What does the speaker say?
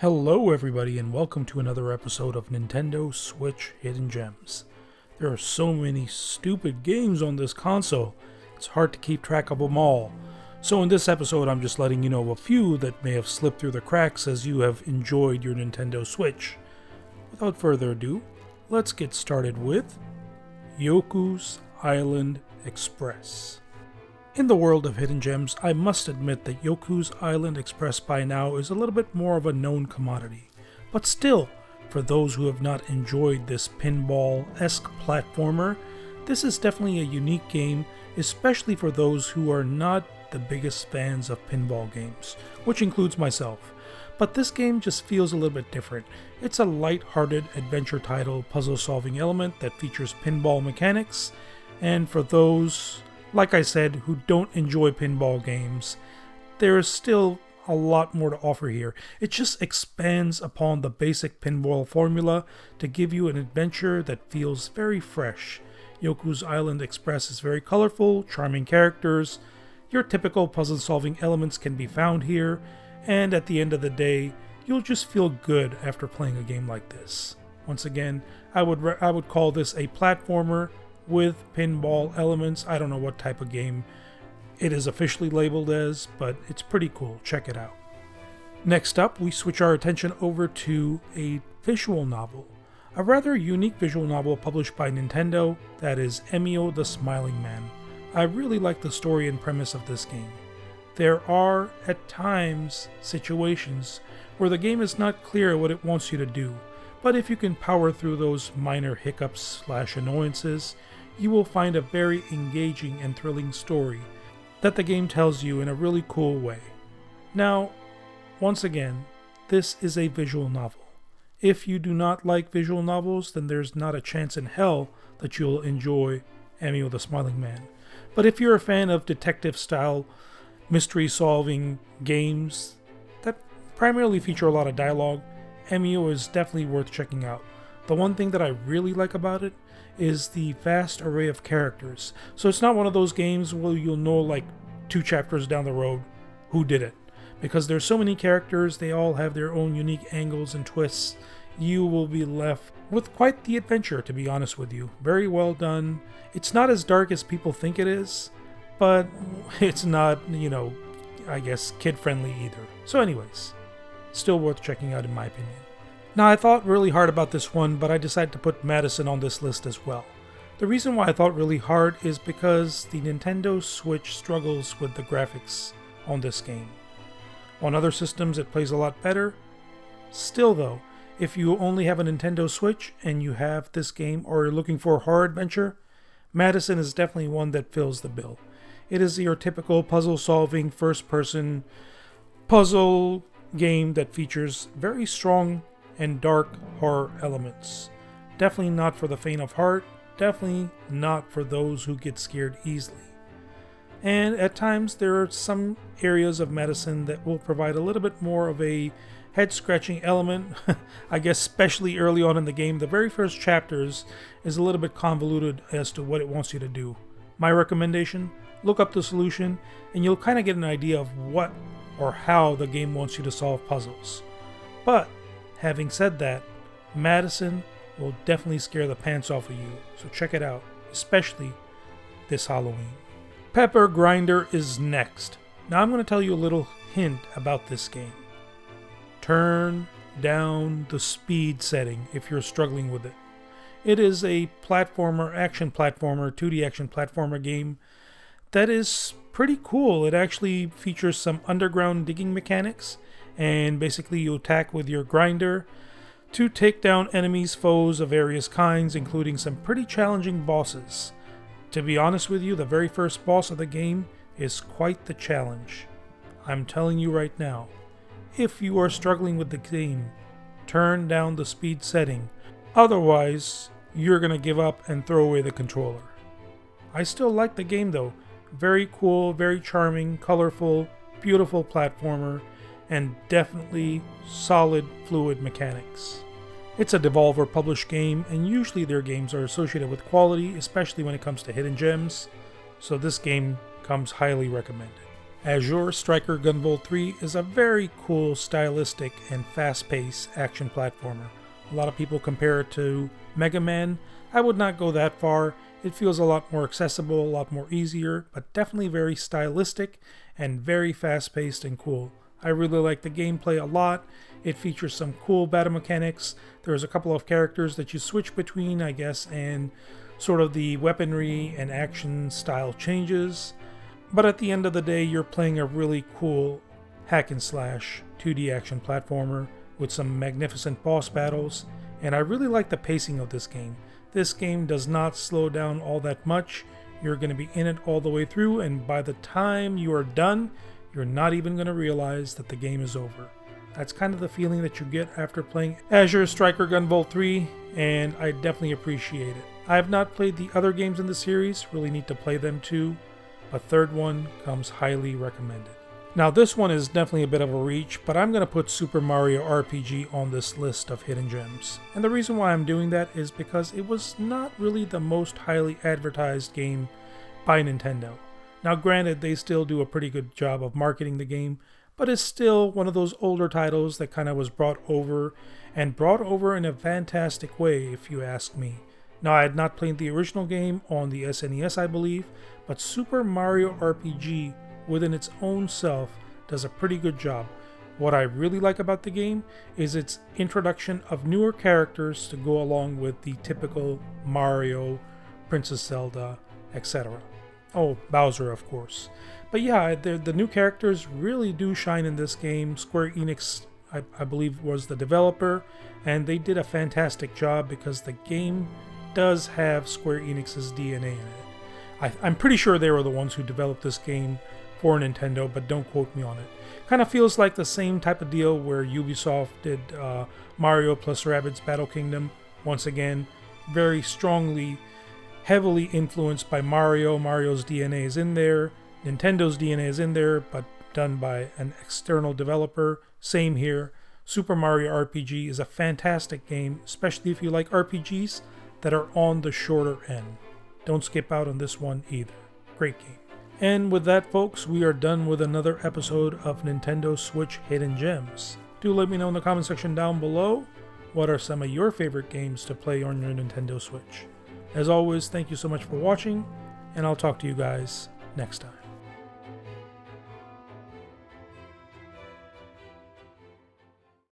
Hello everybody and welcome to another episode of Nintendo Switch Hidden Gems. There are so many stupid games on this console, it's hard to keep track of them all. So in this episode I'm just letting you know of a few that may have slipped through the cracks as you have enjoyed your Nintendo Switch. Without further ado, let's get started with Yoku's Island Express. In the world of hidden gems, I must admit that Yoku's Island Express by now is a little bit more of a known commodity. But still, for those who have not enjoyed this pinball-esque platformer, this is definitely a unique game, especially for those who are not the biggest fans of pinball games, which includes myself. But this game just feels a little bit different. It's a light-hearted adventure title puzzle-solving element that features pinball mechanics, and for those, like I said, who don't enjoy pinball games, there is still a lot more to offer here. It just expands upon the basic pinball formula to give you an adventure that feels very fresh. Yoku's Island Express is very colorful, charming characters, your typical puzzle-solving elements can be found here, and at the end of the day, you'll just feel good after playing a game like this. Once again, I would call this a platformer with pinball elements. I don't know what type of game it is officially labeled as, but it's pretty cool. Check it out. Next up, we switch our attention over to a visual novel. A rather unique visual novel published by Nintendo, that is Emio the Smiling Man. I really like the story and premise of this game. There are, at times, situations where the game is not clear what it wants you to do, but if you can power through those minor hiccups/annoyances, you will find a very engaging and thrilling story that the game tells you in a really cool way. Now, once again, this is a visual novel. If you do not like visual novels, then there's not a chance in hell that you'll enjoy Emio the Smiling Man. But if you're a fan of detective-style mystery-solving games that primarily feature a lot of dialogue, Emio is definitely worth checking out. The one thing that I really like about it is the vast array of characters. So it's not one of those games where you'll know like 2 chapters down the road who did it. Because there's so many characters, they all have their own unique angles and twists. You will be left with quite the adventure, to be honest with you. Very well done. It's not as dark as people think it is, but it's not, I guess kid-friendly either. So anyways, still worth checking out in my opinion. Now, I thought really hard about this one, but I decided to put Madison on this list as well. The reason why I thought really hard is because the Nintendo Switch struggles with the graphics on this game. On other systems, it plays a lot better. Still though, if you only have a Nintendo Switch and you have this game or you're looking for a horror adventure, Madison is definitely one that fills the bill. It is your typical puzzle-solving, first-person puzzle game that features very strong and dark horror elements. Definitely not for the faint of heart, definitely not for those who get scared easily. And at times there are some areas of Madison that will provide a little bit more of a head-scratching element. I guess especially early on in the game, the very first chapters is a little bit convoluted as to what it wants you to do. My recommendation, look up the solution and you'll kind of get an idea of what or how the game wants you to solve puzzles. But having said that, Madison will definitely scare the pants off of you, so check it out, especially this Halloween. Pepper Grinder is next. Now I'm going to tell you a little hint about this game. Turn down the speed setting if you're struggling with it. It is a platformer, 2D action platformer game that is pretty cool. It actually features some underground digging mechanics, and basically you attack with your grinder to take down enemies, foes of various kinds, including some pretty challenging bosses. To be honest with you, the very first boss of the game is quite the challenge. I'm telling you right now, if you are struggling with the game, turn down the speed setting. Otherwise, you're going to give up and throw away the controller. I still like the game though. Very cool, very charming, colorful, beautiful platformer, and definitely solid fluid mechanics. It's a Devolver published game, and usually their games are associated with quality, especially when it comes to hidden gems, so this game comes highly recommended. Azure Striker Gun Bol 3 is a very cool, stylistic, and fast-paced action platformer. A lot of people compare it to Mega Man. I would not go that far. It feels a lot more accessible, a lot more easier, but definitely very stylistic and very fast-paced and cool. I really like the gameplay a lot. It features some cool battle mechanics. There's a couple of characters that you switch between, I guess, and sort of the weaponry and action style changes. But at the end of the day, you're playing a really cool hack and slash 2D action platformer with some magnificent boss battles, and I really like the pacing of this game. This game does not slow down all that much. You're going to be in it all the way through, and by the time you are done, you're not even going to realize that the game is over. That's kind of the feeling that you get after playing Azure Striker Gun Bol 3, and I definitely appreciate it. I have not played the other games in the series, really need to play them too, but third one comes highly recommended. Now this one is definitely a bit of a reach, but I'm going to put Super Mario RPG on this list of hidden gems. And the reason why I'm doing that is because it was not really the most highly advertised game by Nintendo. Now granted, they still do a pretty good job of marketing the game, but it's still one of those older titles that kind of was brought over in a fantastic way, if you ask me. Now, I had not played the original game on the SNES, I believe, but Super Mario RPG within its own self does a pretty good job. What I really like about the game is its introduction of newer characters to go along with the typical Mario, Princess Zelda, etc. Oh, Bowser, of course. But yeah, the new characters really do shine in this game. Square Enix, I believe, was the developer, and they did a fantastic job because the game does have Square Enix's DNA in it. I'm pretty sure they were the ones who developed this game for Nintendo, but don't quote me on it. Kind of feels like the same type of deal where Ubisoft did Mario plus Rabbids Battle Kingdom. Once again, very strongly, heavily influenced by Mario. Mario's DNA is in there. Nintendo's DNA is in there, but done by an external developer. Same here. Super Mario RPG is a fantastic game, especially if you like RPGs that are on the shorter end. Don't skip out on this one either. Great game. And with that, folks, we are done with another episode of Nintendo Switch Hidden Gems. Do let me know in the comment section down below what are some of your favorite games to play on your Nintendo Switch. As always, thank you so much for watching, and I'll talk to you guys next time.